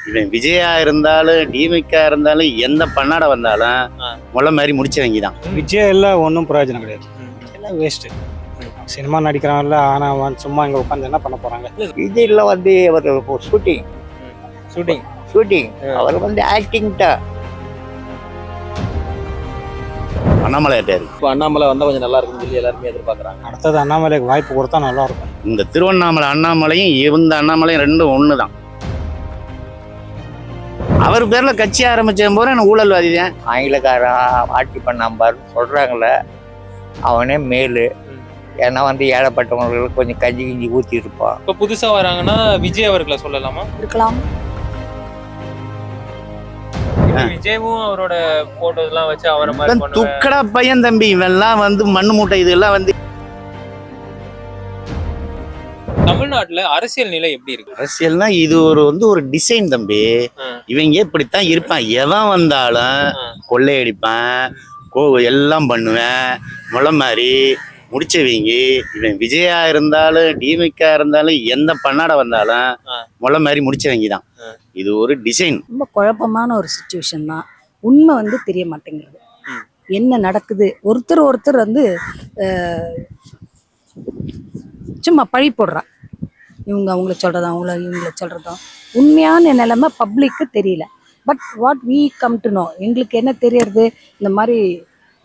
இவன் விஜயா இருந்தாலும் டிமிகா இருந்தாலும் எந்த பண்ணாட வந்தாலும் முள்ள மாதிரி முடிச்சவங்க தான். விஜய் எல்லாம் ஒன்றும் பிரயோஜனம் கிடையாது, எல்லாம் வேஸ்ட்டு. சினிமா நடிக்கிறாங்கல்ல, ஆனால் சும்மா இங்கே உட்காந்து என்ன பண்ண போகிறாங்க? விஜயில் வந்து அவர் ஷூட்டிங் அவர் வந்து ஆக்டிங் தான். அண்ணாமலை ஆட்டாரு. இப்போ அண்ணாமலை வந்தால் கொஞ்சம் நல்லா இருக்கும்னு சொல்லி எல்லாருமே எதிர்பார்க்குறாங்க. அடுத்தது அண்ணாமலைக்கு வாய்ப்பு கொடுத்தா நல்லா இருக்கும். இந்த திருவண்ணாமலை அண்ணாமலையும் இந்த அண்ணாமலையும் ரெண்டும் ஒன்று தான். அவர் பேர்ல கட்சி ஆரம்பிச்ச போது எனக்கு ஊழல்வாதி தான். ஆங்கிலக்காரன் ஆட்சி பண்ணாம்பாரு சொல்றாங்களே, அவனே மேலு. ஏன்னா வந்து ஏழைப்பட்டவங்களுக்கு கொஞ்சம் கஞ்சி கிஞ்சி ஊற்றி இருப்பான். இப்போ புதுசா வராங்கன்னா விஜய் அவர்களை சொல்லலாமா? இருக்கலாம். விஜயும் அவரோட போட்டோஸ் எல்லாம் வச்சு அவரை மாதிரி துக்கடா பையன் தம்பி, இவெல்லாம் வந்து மண்ணு மூட்டை இதெல்லாம் வந்து. தமிழ்நாட்டுல அரசியல் நிலை எப்படி இருக்கு? அரசியல்னா இது ஒரு டிசைன் தம்பி. இவங்க இப்படித்தான் இருப்பான். எவன் வந்தாலும் கொள்ளையடிப்பான், எல்லாம் பண்ணுவேன், முளை மாதிரி முடிச்சவங்க. இவன் விஜயா இருந்தாலும் டிமிகா இருந்தாலும் எந்த பண்ணாட வந்தாலும் முளை மாதிரி முடிச்சவங்க தான். இது ஒரு டிசைன். ரொம்ப குழப்பமான ஒரு சுச்சுவேஷன் தான். உண்மை வந்து தெரிய மாட்டேங்கிறது. என்ன நடக்குது? ஒருத்தர் வந்து சும்மா பழி போடுறா. இவங்க அவங்கள சொல்றதும் இவங்கள சொல்றதும் உண்மையான நிலைமை பப்ளிக்கு தெரியல. But what we come to know, எங்களுக்கு என்ன தெரியறது, இந்த மாதிரி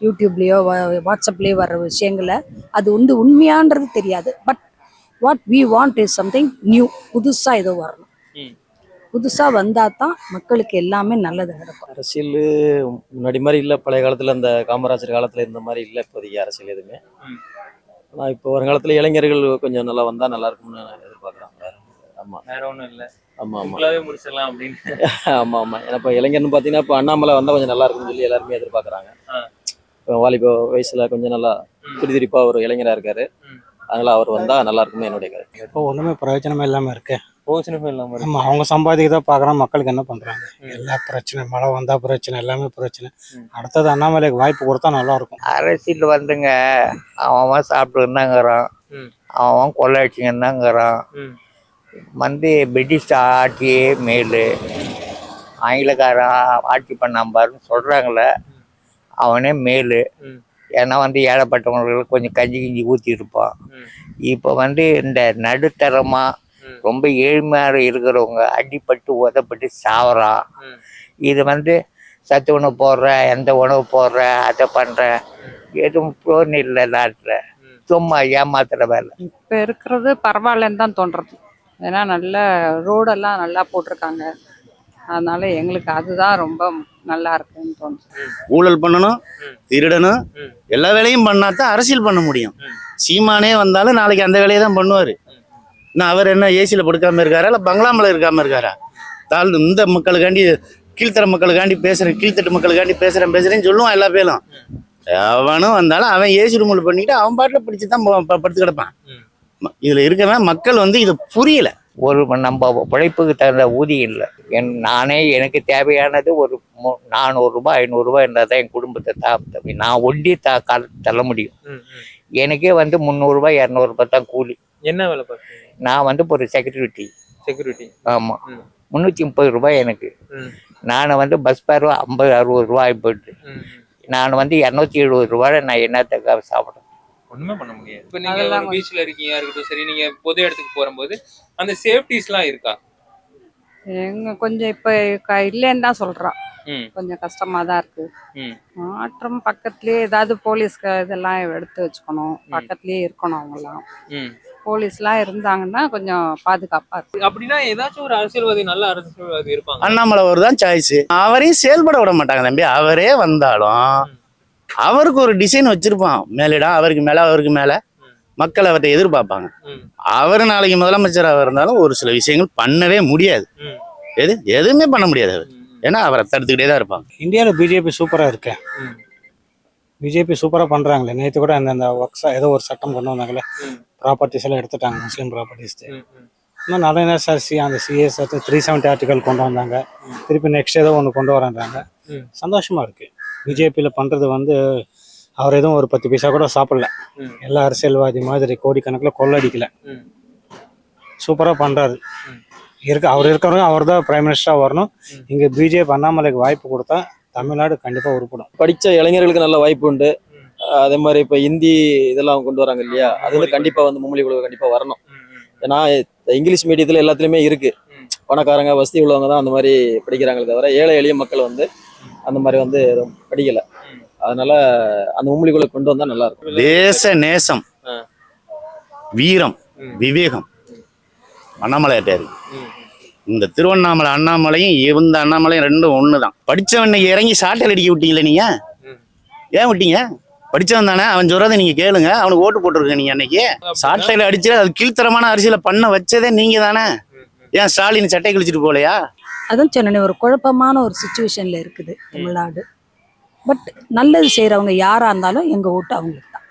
யூடியூப்லேயோ வாட்ஸ்அப்லேயோ வர்ற விஷயங்களை அது வந்து உண்மையான்றது தெரியாது. But what we want is something new. புதுசாக ஏதோ வரணும். புதுசாக வந்தால் தான் மக்களுக்கு எல்லாமே நல்லது நடக்கும். அரசியல் முன்னாடி மாதிரி இல்லை. பழைய காலத்தில் அந்த காமராஜர் காலத்தில் இருந்த மாதிரி இல்லை இப்போதைக்கு அரசியல் எதுவுமே. ஆனால் இப்போ வருங்காலத்தில் இளைஞர்கள் கொஞ்சம் நல்லா வந்தால் நல்லா இருக்கும்னு எதிர்பார்க்குறாங்க. ஆமாம், வேற ஒன்றும் இல்லை. ஆமாம் முடிச்சிடலாம் அப்படின்னு. ஆமாம். ஏன்னா இப்போ இளைஞர்னு பார்த்தீங்கன்னா இப்போ அண்ணாமலை வந்தால் கொஞ்சம் நல்லா இருக்கும்னு சொல்லி எல்லாருமே எதிர்பார்க்குறாங்க. இப்போ வாலிப வயசில் கொஞ்சம் நல்லா துடிதுடிப்பாக ஒரு இளைஞராக இருக்காரு. அதனால அவர் வந்தால் நல்லா இருக்குன்னு என்னுடைய கருத்து. இப்போ ஒன்றுமே பிரயோஜனமே இல்லாமல் இருக்கு. பிரயோஜனமே இல்லாமல் நம்ம அவங்க சம்பாதிக்கதான் பார்க்குறோம். மக்களுக்கு என்ன பண்ணுறாங்க? எல்லா பிரச்சனை, மழை வந்தால் பிரச்சனை, எல்லாமே பிரச்சனை. அடுத்தது அண்ணாமலைக்கு வாய்ப்பு கொடுத்தா நல்லா இருக்கும். அரசியல் வந்துங்க, அவன் சாப்பிட்டுருந்தாங்கிறான், அவன் கொள்ளையடிச்சுங்கன்னாங்கிறான். வந்து பிரிட்டிஷ் ஆட்சியே மேலு, ஆங்கிலக்காரன் ஆட்சி பண்ணாம்பாருன்னு சொல்கிறாங்களே, அவனே மேலு. ஏன்னா வந்து ஏழைப்பட்டவங்களுக்கு கொஞ்சம் கஞ்சி கிஞ்சி ஊற்றி இருப்பான். இப்போ வந்து இந்த நடுத்தரமாக ரொம்ப ஏழ்மையாக இருக்கிறவங்க அடிப்பட்டு உதப்பட்டு சாவறான். இது வந்து சத்து உணவு போடுற, எந்த உணவு போடுற, அதை பண்ணுற, எதுவும் ப்ரோன் இல்லை நாட்டில். சும்மா ஏமாத்துற வேலை. இப்போ இருக்கிறது பரவாயில்லன்னு தான் தோன்றது. ஏன்னா நல்ல ரோடெல்லாம் நல்லா போட்டிருக்காங்க. அதனால எங்களுக்கு அதுதான் ரொம்ப நல்லா இருக்குன்னு தோணுது. ஊழல் பண்ணணும், திருடணும், எல்லா வேலையும் பண்ணாதான் அரசியல் பண்ண முடியும். சீமானே வந்தாலும் நாளைக்கு அந்த வேலையை தான் பண்ணுவார். நான் அவர் என்ன ஏசியில் படுக்காமல் இருக்காரா, இல்லை பங்களாமலை இருக்காமல் இருக்காரா? இந்த மக்களுக்காண்டி, கீழ்த்தர மக்களுக்காண்டி பேசுகிறேன், கீழ்த்தட்டு மக்களுக்காண்டி பேசுகிறேன்னு சொல்லுவான் எல்லா பேரும். அவனும் வந்தாலும் அவன் ஏசி ரூமில் பண்ணிக்கிட்டு அவன் பாட்டில் பிடிச்சி தான் படுத்து கிடப்பான். இதில் இருக்கவன் மக்கள் வந்து இதை புரியல. ஒரு நம்ம உழைப்புக்கு தகுந்த ஊதியம் இல்லை. நானே எனக்கு தேவையானது ஒரு 400 ரூபாய் 500 ரூபாய் இருந்தால் தான் என் குடும்பத்தை நான் ஒண்டி தள்ள முடியும். எனக்கே வந்து 300 ரூபாய் 200 ரூபாய் தான் கூலி. என்ன வேலை பார்க்குறீங்க? நான் வந்து ஒரு செக்யூரிட்டி. ஆமாம், 330 ரூபாய் எனக்கு. நான் வந்து பஸ் பேர் 50-60 ரூபாய் போயிட்டு நான் வந்து 270 ரூபாய் நான் என்னத்துக்காக சாப்பிட்றேன்? ஒண்ணுமே பண்ண முடியாது. இப்போ நீங்க ஒரு பீச்ல இருக்கீங்க இருக்கட்டும், சரி, நீங்க பொது இடத்துக்கு போகும்போது அந்த சேஃப்டிஸ்லாம் இருக்கா? எங்க கொஞ்சம் இப்போ இல்லைன்னு தான் சொல்றான். கொஞ்சம் கஷ்டமா தான் இருக்கு. மாற்றம் பக்கத்துலயே ஏதாவது போலீஸ் இதெல்லாம் எடுத்து வச்சுக்கணும். பக்கத்துலயே இருக்கணும். அவங்கெல்லாம் போலீஸ்லாம் இருந்தாங்கன்னா கொஞ்சம் பாதுகாப்பா இருக்கு. அப்படின்னா ஏதாச்சும் ஒரு அரசியல்வாதி, நல்ல அரசியல்வாதி இருப்பாங்க. அண்ணாமலை ஒரு தான் சாய்ஸ். அவரையும் செயல்பட விட மாட்டாங்க தம்பி. அவரே வந்தாலும் அவருக்கு ஒரு டிசைன் வச்சிருப்பான். மேலிடம் அவருக்கு மேல மக்கள் அவர்கிட்ட எதிர்பார்ப்பாங்க. அவர் நாளைக்கு முதலமைச்சராக இருந்தாலும் ஒரு சில விஷயங்கள் பண்ணவே முடியாது. எதுவுமே பண்ண முடியாது அவர். ஏன்னா அவரை தடுத்துக்கிட்டே தான் இருப்பாங்க. இந்தியாவில் பிஜேபி சூப்பராக இருக்கு. பிஜேபி சூப்பராக பண்ணுறாங்களே. நேற்று கூட அந்த ஒர்க்ஸா ஏதோ ஒரு சட்டம் கொண்டு வந்தாங்களே, ப்ராப்பர்ட்டிஸ் எல்லாம் எடுத்துட்டாங்க, முஸ்லீம் ப்ராப்பர்ட்டிஸ். இன்னும் நிறைய அந்த சிஎஸ் 370 ஆர்டிகல் கொண்டு வந்தாங்க. திருப்பி நெக்ஸ்ட் ஏதோ ஒன்று கொண்டு வராங்க. சந்தோஷமா இருக்கு. பிஜேபியில் பண்ணுறது வந்து அவர் எதுவும் ஒரு 10 பைசா கூட சாப்பிடல. எல்லா அரசியல்வாதி மாதிரி கோடிக்கணக்கில் கொள்ளடிக்கல. சூப்பராக பண்ணுறாரு. அவர் இருக்கிறவங்க அவர் தான் பிரைம் மினிஸ்டராக வரணும். இங்கே பிஜேபி அண்ணாமலைக்கு வாய்ப்பு கொடுத்தா தமிழ்நாடு கண்டிப்பாக உருப்படும். படிச்ச இளைஞர்களுக்கு நல்ல வாய்ப்பு உண்டு. அதே மாதிரி இப்ப ஹிந்தி இதெல்லாம் கொண்டு வராங்க இல்லையா, அது வந்து கண்டிப்பா வந்து மும்மொழி கொள்கை கண்டிப்பா வரணும். ஏன்னா இங்கிலீஷ் மீடியத்துல எல்லாத்துலயுமே இருக்கு. பணக்காரங்க வசதி உள்ளவங்க தான் அந்த மாதிரி படிக்கிறாங்களே தவிர ஏழை எளிய மக்கள் வந்து அந்த மாதிரி வந்து படிக்கல. அதனால அந்த மும்மொழி கொள்கை கொண்டு வந்தா நல்லா இருக்கும். தேச நேசம், வீரம், விவேகம் அண்ணாமலையாட்டே இருக்கு. இந்த திருவண்ணாமலை அண்ணாமலையும் இந்த அண்ணாமலையும் ரெண்டும் ஒண்ணுதான். படிச்சவன் இறங்கி சாட்டையில் அடிக்க விட்டீங்களே நீங்க, ஏன் விட்டீங்க? படிச்சவன் தானே, அவன் சொல்றதை நீங்க கேளுங்க. அவனுக்கு ஓட்டு போட்டிருக்க நீங்க அன்னைக்கு. சாட்டையில அடிச்சு அது கீழ்த்தரமான அரசியல பண்ண வச்சதே நீங்க தானே. ஏன் ஸ்டாலின் சட்டை கிழிச்சிட்டு போலையா? அதான் சொன்னேன், ஒரு குழப்பமான ஒரு சுச்சுவேஷன்ல இருக்குது தமிழ்நாடு. பட் நல்லது செய்யறவங்க யாரா இருந்தாலும் எங்க ஓட்டு அவங்களுக்கு தான்.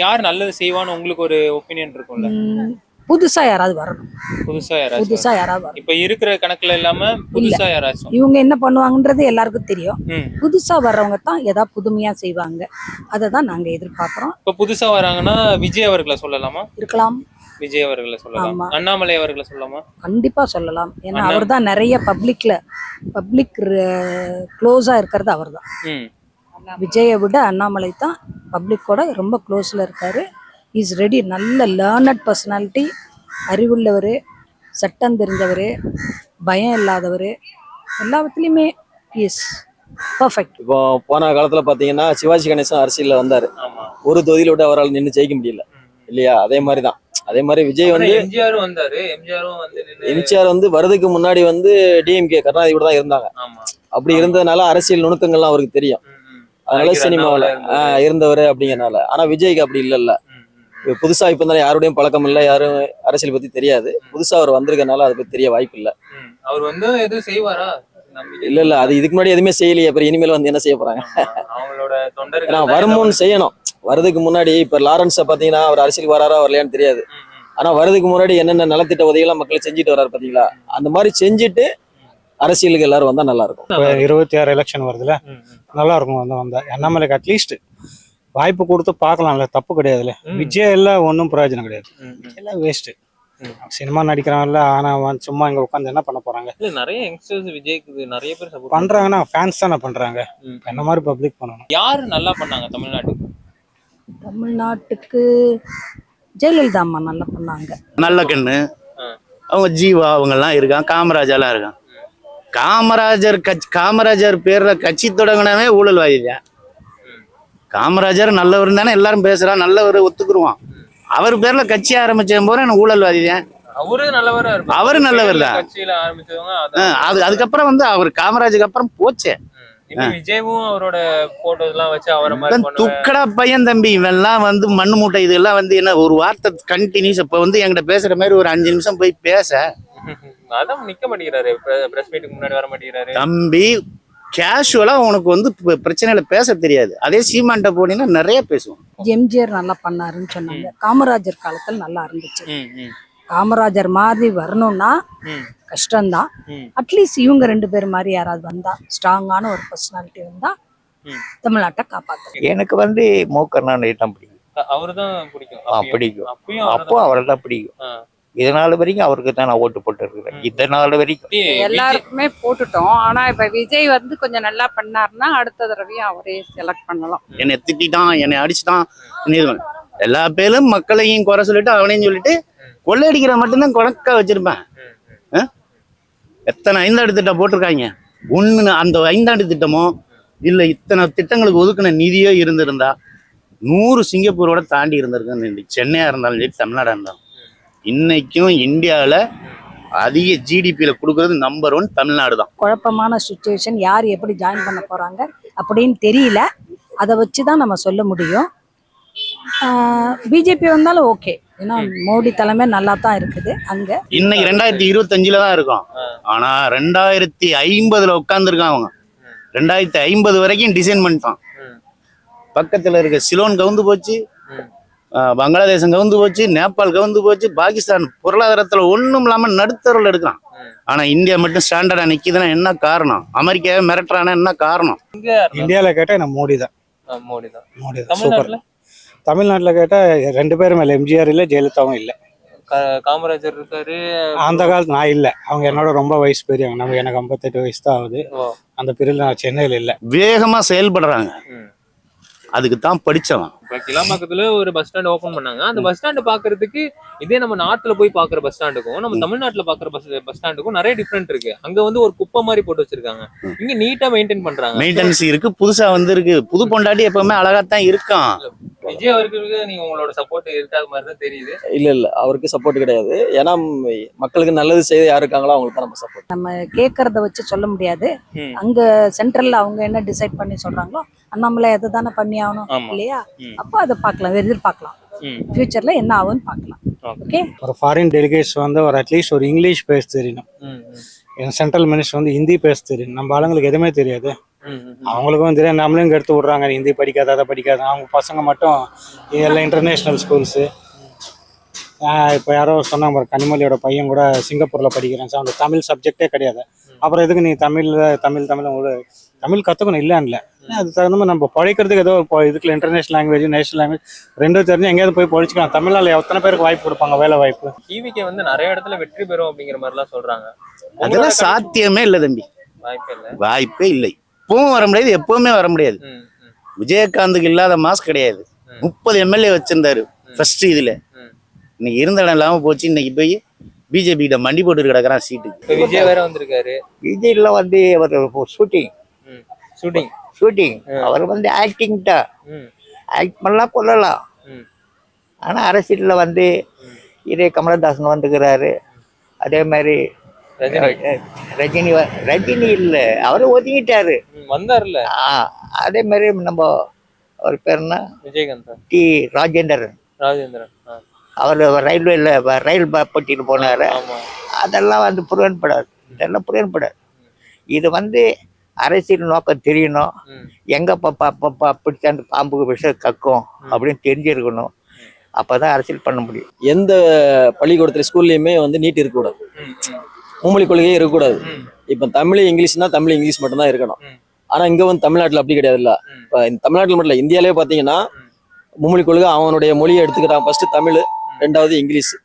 யார் நல்லது செய்வான்னு உங்களுக்கு ஒரு ஒப்பீனியன் இருக்கும்ல? புதுசா யாராவது வரணும். புதுசா யாராவது வரணும். இப்ப இருக்கிற கணக்குல இல்லாம புதுசா யாராச்சும் இவங்க என்ன பண்ணுவாங்கன்றது எல்லாருக்கும் தெரியும். புதுசா வர்றவங்க தான் ஏதாவது புதுமையா செய்வாங்க. அதை தான் நாங்க எதிர்பார்க்கிறோம். இப்ப புதுசா வராங்கன்னா விஜய் அவர்களை சொல்லலாமா? இருக்கலாம். விஜய் அவர்களை சொல்லலாம், அண்ணாமலை அவர்களை சொல்லலாமா? கண்டிப்பா சொல்லலாம். ஏன்னா அவர் தான் நிறைய பப்ளிக் க்ளோஸா இருக்கிறது அவர் தான். விஜயை விட அண்ணாமலை தான் பப்ளிக்கோட ரொம்ப க்ளோஸ்ல இருக்காரு. Is ready. நல்ல லேர்னட் பர்சனாலிட்டி, அறிவுள்ளவர், சட்டம் தெரிஞ்சவர், பயம் இல்லாதவர், எல்லாத்துலேயுமே இஸ் பர்ஃபெக்ட். இப்போ போன காலத்துல பாத்தீங்கன்னா சிவாஜி கணேசன் அரசியல்ல வந்தாரு. ஒரு தொகுதியில விட்டு அவரால் நின்று ஜெயிக்க முடியல இல்லையா? அதே மாதிரி தான். அதே மாதிரி விஜய் வந்து எம்ஜிஆர் வந்து வரதுக்கு முன்னாடி வந்து டிஎம்கே கருணாநிதி கூட தான் இருந்தாங்க. அப்படி இருந்ததுனால அரசியல் நுணுக்கங்கள்லாம் அவருக்கு தெரியும். அதனால சினிமாவில் இருந்தவர் அப்படிங்கிறனால. ஆனா விஜய்க்கு அப்படி இல்லைல்ல. புதுசா இப்ப இருந்தாலும் யாருடையும் பழக்கம் இல்லை, யாரும் அரசியல் பத்தி தெரியாது. புதுசா அவர் வந்திருக்கனால அதை பத்தி தெரிய வாய்ப்பு இல்லை. அவர் வந்து எதுவும் செய்வாரா? இல்ல அது இதுக்கு முன்னாடி எதுவுமே செய்யலையே, அப்புறம் இனிமேல் வந்து என்ன செய்ய போறாங்க? அவங்களோட தொண்டர்கள் வருமுன்னு செய்யணும். வரதுக்கு முன்னாடி இப்ப லாரன்ஸ பாத்தீங்கன்னா அவர் அரசியலுக்கு வராரா வரலையான்னு தெரியாது. ஆனா வரதுக்கு முன்னாடி என்னென்ன நலத்திட்ட உதவிகள்லாம் மக்கள் செஞ்சுட்டு வர்றாரு பாத்தீங்களா? அந்த மாதிரி செஞ்சுட்டு அரசியலுக்கு எல்லாரும் வந்தா நல்லா இருக்கும். 26 எலெக்ஷன் வருதுல, நல்லா இருக்கும் வந்தா. அண்ணாமலைக்கு அட்லீஸ்ட் வாய்ப்பு கொடுத்து பார்க்கலாம்ல, தப்பு கிடையாதுல்ல. விஜய் எல்லாம் ஒன்றும் பிரயோஜனம் கிடையாது, எல்லாம் வேஸ்ட். சினிமா நடிக்கிறாங்கல்ல, ஆனா சும்மா இங்க உட்காந்து என்ன பண்ண போறாங்க? நிறைய யங்ஸ்டர்ஸ் விஜய்க்கு நிறைய பேர் சப்போர்ட் பண்றாங்கன்னா ஃபேன்ஸ் தானே பண்றாங்க. என்ன மாதிரி பப்ளிக் பண்ணணும். யாரு நல்லா பண்ணாங்க தமிழ்நாட்டுக்கு? ஜெயலலிதா அம்மா நல்லா பண்ணாங்க. நல்ல கண்ணு அவங்க, ஜீவா அவங்கெல்லாம் இருக்கான், காமராஜெல்லாம் இருக்கான். காமராஜர் பேர்ல கட்சி தொடங்கினவே ஊழல்வாதி தான். காமராஜர் நல்லவர் தானே எல்லாரும் பேசுறான், நல்லவர் ஒத்துக்குருவான். அவர் பேர்ல கட்சி ஆரம்பிச்ச போது எனக்கு ஊழல்வாதி தான். அவரு நல்லவர் தான். அதுக்கப்புறம் வந்து அவர் காமராஜருக்கு அப்புறம் போச்சே. விஜயும் அவரோட போட்டோஸ் எல்லாம் வச்சு அவரை துக்கடா பையன் தம்பி இவெல்லாம் வந்து மண்ணு மூட்டை இதெல்லாம் வந்து என்ன ஒரு வார்த்தை கண்டினியூஸ். இப்ப வந்து என்கிட்ட பேசுற மாதிரி ஒரு 5 நிமிஷம் போய் பேச அதான் நிக்க மாட்டேங்கிறாரு, பிரஸ் மீட்டுக்கு முன்னாடி வர மாட்டேங்கிறாரு. தம்பி கேஷுவலா உனக்கு வந்து பிரச்சனையில பேச தெரியாது. அதே சீமான்ட்ட போனீங்கன்னா நிறைய பேசுவோம். எம்ஜிஆர் நல்லா பண்ணாருன்னு சொன்னாங்க. காமராஜர் காலத்துல நல்லா இருந்துச்சு. காமராஜர் மாதிரி வரணும்னா கஷ்டம்தான். அட்லீஸ்ட் இவங்க 2 பேர் மாதிரி யாராவது வந்தா, ஸ்ட்ராங்கான ஒரு பர்சனாலிட்டி வந்தா தமிழ்நாட்டை காப்பாத்து. எனக்கு வந்து மு கருணாநிதி தான் பிடிக்கும். அவருதான் பிடிக்கும். அப்போ அவரை தான் பிடிக்கும். இதனால வரைக்கும் அவருக்கு தான் நான் ஓட்டு போட்டு இருக்கிறேன். இதனால வரைக்கும் எல்லாருக்குமே போட்டுட்டோம். ஆனா இப்ப விஜய் வந்து கொஞ்சம் நல்லா பண்ணாருன்னா அடுத்த தடவையும் அவரே செலக்ட் பண்ணலாம். என்னை திட்டான், என்னை அடிச்சுட்டான், எல்லா பேரும் மக்களையும் குறை சொல்லிட்டு அவனையும் சொல்லிட்டு கொள்ளையடிக்கிற மட்டும்தான் கணக்கா வச்சிருப்பேன். எத்தனை 5ஆண்டு திட்டம் போட்டிருக்காங்க. ஒண்ணு அந்த 5ஆண்டு திட்டமோ இல்ல இத்தனை திட்டங்களுக்கு ஒதுக்கின நிதியோ இருந்திருந்தா 100 சிங்கப்பூரோட தாண்டி இருந்திருக்கு. சென்னையா இருந்தாலும் சரி, தமிழ்நாடா இருந்தாலும். இன்னைக்கும் இந்தியாவில அதிக ஜிடிபியில கொடுக்கறது நம்பர் 1 தமிழ்நாடு தான். குழப்பமான சுச்சுவேஷன், யார் எப்படி ஜாயின் பண்ண போறாங்க அப்படின்னு தெரியல. அதை வச்சுதான் நம்ம சொல்ல முடியும். பிஜேபி வந்தாலும் ஓகே, ஏன்னா மோடி தலைமை நல்லா தான் இருக்குது. அங்க இன்னைக்கு 2025 தான் இருக்கும். ஆனா 2050 உட்காந்துருக்கான் அவங்க. 2050 வரைக்கும் டிசைன் பண்ணிட்டான். பக்கத்துல இருக்க சிலோன் கவுந்து போச்சு, பங்களாதேசம் கவுந்து போச்சு, நேபாள் கவுந்து போச்சு, பாகிஸ்தான் பொருளாதாரத்துல ஒண்ணும் இல்லாம நடுத்தரவுல எடுக்கிறான். ஆனா இந்தியா மட்டும் ஸ்டாண்டர்டா நிக்குதுன்னா என்ன காரணம்? அமெரிக்காவே மிரட்டுறானா என்ன காரணம்? இந்தியாவில கேட்டா நான் மோடி தான். மோடி தான் சூப்பர். தமிழ்நாட்டில் கேட்டால் 2 பேரும் இல்லை, எம்ஜிஆர் இல்லை, ஜெயலலிதாவும் இல்லை. காமராஜர் இருக்காரு. அந்த காலத்து நான் இல்லை, அவங்க என்னோட ரொம்ப வயசு பெரியவங்க. எனக்கு 58 வயசு தான் ஆகுது. ஓ. அந்த பீரியட்ல நான் சென்னையில் இல்லை. வேகமா செயல்படுறாங்க, ம். அதுக்கு தான் படிச்சவன். இப்ப கிளாம்பாக்கத்துல ஒரு பஸ் ஸ்டாண்ட் ஓபன் பண்ணாங்க. அந்த பஸ் ஸ்டாண்ட் பாக்குறதுக்கு இதே நம்ம நாட்டுல போய் பாக்குற பஸ் ஸ்டாண்டுக்கும் நம்ம தமிழ்நாட்டுல பாக்குற பஸ் ஸ்டாண்டுக்கும் நிறைய டிஃபரெண்ட் இருக்கு. அங்க வந்து ஒரு குப்பை மாதிரி போட்டு வச்சிருக்காங்க, இங்க நீட்டா மெயின்டைன் பண்றாங்க. மெயின்டெனன்ஸ் இருக்கு, புதுசா வந்திருக்கு. புது பொண்டாட்டி எப்பவுமே அழகாத்தான் இருக்கான். விஜய் அவர்களுக்கு நீங்க உங்களோட சப்போர்ட் இருக்காத மாதிரி தான் தெரியுது. இல்ல அவருக்கு சப்போர்ட் கிடையாது. ஏன்னா மக்களுக்கு நல்லது செய்ய யார் இருக்காங்களோ அவங்களுக்கு தான் நம்ம சப்போர்ட். நம்ம கேட்கறத வச்சு சொல்ல முடியாது. ம். அங்க சென்ட்ரல்ல அவங்க என்ன டிசைட் பண்ணி சொல்றாங்களோ அண்ணாமலை அதை தானே பண்ணி ஆகணும் ஆமா. இல்லையா? ம். அப்போ அதை பார்க்கலாம், எதிர்பார்க்கலாம். ம். ஃபியூச்சர்ல என்ன ஆகும்னு பார்க்கலாம். Okay. ஓகே. ஒரு ஃபாரின் டெலிகேட்ஸ் வந்து ஒரு அட்லீஸ்ட் ஒரு இங்கிலீஷ் பேச தெரியணும். ம். ம். சென்ட்ரல் மினிஸ்டர் வந்து ஹிந்தி பேச தெரியும். நம்ம ஆளுங்களுக்கு எதுவுமே தெரியாது. ம். ம். அவங்களுக்கும் தெரியாது, நம்மளும் இங்கே எடுத்து விட்றாங்க. ஹிந்தி படிக்காத அதை படிக்காத. அவங்க பசங்க மட்டும் எல்லாம் இன்டர்நேஷ்னல் ஸ்கூல்ஸு. இப்போ யாரோ சொன்னாங்க பாரு, கனிமொழியோட பையன் கூட சிங்கப்பூரில் படிக்கிறேன். அந்த தமிழ் சப்ஜெக்டே கிடையாது. அப்புறம் எதுக்கு நீ தமிழ் உங்களுக்கு தமிழ் கற்றுக்கணும் இல்லைன்னு. அது தகுந்த மாதிரி நம்ம படிக்கிறதுக்கு ஏதோ இதுக்குள்ள இன்டர்நேஷனல் லாங்குவேஜ் நேஷனல் லாங்குவேஜ் ரெண்டும் தெரிஞ்சு எங்கேயாவது போய் படிச்சுக்கலாம். தமிழ்நாட்டில் எத்தனை பேருக்கு வாய்ப்பு கொடுப்பாங்க, வேலை வாய்ப்பு. டிவிக்கு வந்து நிறைய இடத்துல வெற்றி பெறும் அப்படிங்கிற மாதிரி எல்லாம் சொல்றாங்க. அதெல்லாம் சாத்தியமே இல்லை தம்பி, வாய்ப்பே இல்ல. வாய்ப்பே இல்லை. இப்பவும் வர முடியாது, எப்பவுமே வர முடியாது. ம். ம். விஜயகாந்துக்கு இல்லாத மாஸ் கிடையாது. 30 எம்எல்ஏ வச்சிருந்தாரு ஃபர்ஸ்ட் இதுல. ம். இன்னைக்கு இருந்த இடம் இல்லாம போச்சு. இன்னைக்கு போய் பிஜேபி கிட்ட மண்டி போட்டு கிடக்குறான் சீட்டுக்கு. இப்ப விஜய் வேற வந்திருக்காரு. விஜய்ல வந்து அவர் ஷூட்டிங் ஷூட்டிங். அவர் வந்து ஆக்டிங் தான். ம். ஆக்ட் பண்ணலாம், கொள்ளலாம். ம். ஆனால் அரசியலில் வந்து இதே கமலஹாசன் வந்துக்கிறாரு. அதே மாதிரி ரஜினி இல்லை, அவரை ஒதுங்கிட்டாரு. வந்தாருல அதே மாதிரி நம்ம அவர் பேர் என்ன, விஜயகாந்த் டி ராஜேந்திரன். அவர் ரயில்வேல ரயில் பட்டியில் போனார். ஆமா. அதெல்லாம் வந்து புரியன்படாது. இதெல்லாம் புரியன்படாது. இது வந்து அரசியல் நோக்கம் தெரியணும். எங்க பிடிச்சாந்து பாம்புக்கு விஷயம் கக்கும் அப்படின்னு தெரிஞ்சிருக்கணும். அப்பதான் அரசியல் பண்ண முடியும். எந்த பள்ளிக்கூடத்துல ஸ்கூல்லையுமே வந்து நீட் இருக்கக்கூடாது, மும்மொழி கொள்கையே இருக்கக்கூடாது. இப்போ தமிழ் இங்கிலீஷ்னா தமிழ் இங்கிலீஷ் மட்டும்தான் இருக்கணும். ஆனா இங்க வந்து தமிழ்நாட்டில் அப்படி கிடையாதுல்ல. இப்போ இந்த தமிழ்நாட்டில் மட்டும் இல்லை, இந்தியாவிலே பார்த்தீங்கன்னா மும்மொழி கொள்கை அவனுடைய மொழியை எடுத்துக்கிறான். ஃபர்ஸ்ட் தமிழ், ரெண்டாவது இங்கிலீஷ்,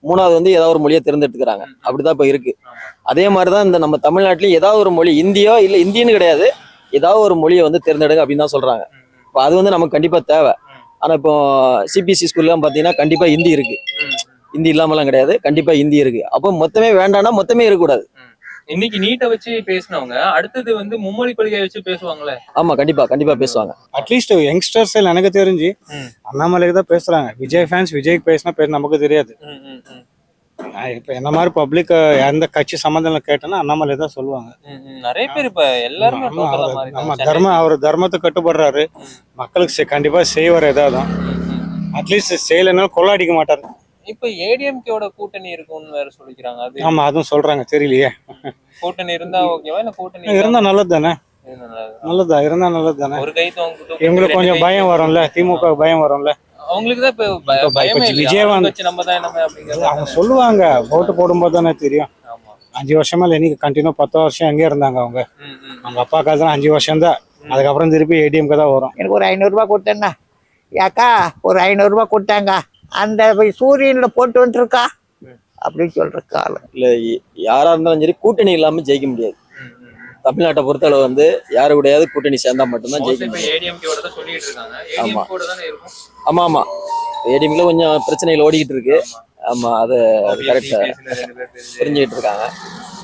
மூணாவது வந்து ஏதாவது ஒரு மொழியை தேர்ந்தெடுத்துக்கிறாங்க. அப்படிதான் இப்போ இருக்கு. அதே மாதிரிதான் இந்த நம்ம தமிழ்நாட்டிலையும் ஏதாவது ஒரு மொழி, இந்தியோ இல்லை இந்தியன்னு கிடையாது, ஏதாவது ஒரு மொழியை வந்து தேர்ந்தெடுங்க அப்படின்னு தான் சொல்றாங்க. இப்போ அது வந்து நமக்கு கண்டிப்பா தேவை. ஆனா இப்போ சிபிஎஸ்சி ஸ்கூல்லாம் பார்த்தீங்கன்னா கண்டிப்பா ஹிந்தி இருக்கு, ஹிந்தி இல்லாமலாம் கிடையாது, கண்டிப்பா ஹிந்தி இருக்கு. அப்போ மொத்தமே வேண்டாம்னா மொத்தமே இருக்கக்கூடாது. இன்னைக்கு நீட்டை வச்சு பேசினவங்க அடுத்தது வந்து மும்மொழி கொள்கையை வச்சு பேசுவாங்களே. ஆமா, கண்டிப்பா பேசுவாங்க. அட்லீஸ்ட் யங்ஸ்டர்ஸ் எனக்கு தெரிஞ்சு அண்ணாமலைக்கு தான் பேசுறாங்க. விஜய் ஃபேன்ஸ் விஜய்க்கு பேசினா பேர் நமக்கு தெரியாது. இப்ப என்ன மாதிரி பப்ளிக் எந்த கட்சி சம்பந்தம் கேட்டோன்னா அண்ணாமலை தான் சொல்லுவாங்க. நிறைய பேர் இப்ப எல்லாருமே அவர் தர்மத்தை கட்டுப்படுறாரு. மக்களுக்கு கண்டிப்பா செய்வார். ஏதாவது அட்லீஸ்ட் செய்யலைன்னா கொள்ளாடிக்க மாட்டாரு. இப்ப ஏடிஎம்கேவோட கூட்டணி இருக்கும்னு வேற சொல்லிக்கிறாங்க. அது ஆமா, அதுவும் சொல்றாங்க, தெரியலையே. கூட்டணி இருந்தா ஓகேவா, இல்ல கூட்டணி இருந்தா நல்லது தானே? இருந்தா நல்லது தானே? ஒரு கை இவங்களுக்கு கொஞ்சம் பயம் வரும்ல, திமுக பயம் வரும்ல. அவங்களுக்கு தான் இப்ப பயமே இல்ல. விஜயகாந்த் நம்ம தான் என்ன அப்படிங்கறது அவங்க சொல்லுவாங்க. ஓட்டு போடும்போது தானே தெரியும். 5 வருஷமா இல்லை, இன்னைக்கு கண்டினியூ 10 வருஷம் எங்கே இருந்தாங்க அவங்க. அவங்க அப்பா காலத்துல 5 வருஷம் தான். அதுக்கப்புறம் திருப்பி ஏடிஎம்க்கு தான் வரும். எனக்கு ஒரு 500 ரூபாய் கொடுத்தேன்னா, யாக்கா ஒரு 500 ரூபாய் கொடுத்தாங்க, அந்த சூரியன்ல போட்டு வந்துருக்கா அப்படின்னு சொல்ற காலம் இல்ல. யாரா இருந்தாலும் சரி கூட்டணி இல்லாம ஜெயிக்க முடியாது. தமிழ்நாட்டை பொறுத்தளவு வந்து யாரு கூடயாவது கூட்டணி சேர்ந்தா மட்டும்தான் ஜெயிக்க முடியும். ஆமா, ஏடிஎம்ல கொஞ்சம் பிரச்சனைகள் ஓடிக்கிட்டு இருக்கு. ஆமா, அது கரெக்டா தெரிஞ்சுக்கிட்டு இருக்காங்க.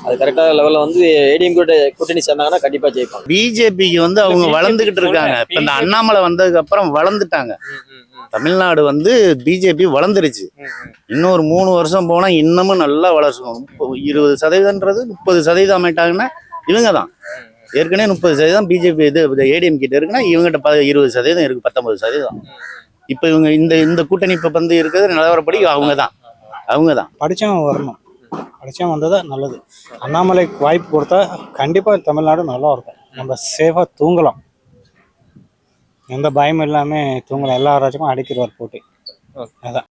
அது கரெக்டா லெவல்ல வந்து ஏடிஎம் கூட்டணி சேர்ந்தாங்கன்னா கண்டிப்பா ஜெயிப்பாங்க. பிஜேபிக்கு வந்து அவங்க வளர்ந்துகிட்டு இருக்காங்க. இப்ப இந்த அண்ணாமலை வந்ததுக்கு அப்புறம் வளர்ந்துட்டாங்க. தமிழ்நாடு வந்து பிஜேபி வளர்ந்துருச்சு. இன்னொரு 3 வருஷம் போனா இன்னமும் நல்லா வளர்ச்சிக்கும். 20% 30% அமைட்டாங்கன்னா இவங்க தான். ஏற்கனவே 30% பிஜேபி இது ஏடிஎம் கிட்ட இருக்குன்னா இவங்ககிட்ட 20% இருக்கு, 19%. இப்ப இவங்க இந்த கூட்டணி இப்ப வந்து இருக்கிறது நிலவரப்படி அவங்க தான் படிச்சவன் வரணும். படிச்சவன் வந்ததா நல்லது. அண்ணாமலைக்கு வாய்ப்பு கொடுத்தா கண்டிப்பா தமிழ்நாடு நல்லா இருக்கும். நம்ம சேஃபா தூங்கலாம், எந்த பயமும் இல்லாம தூங்கலாம். எல்லா ராஜ்யமும் அடிக்கிறவர் போட்டி. அதான்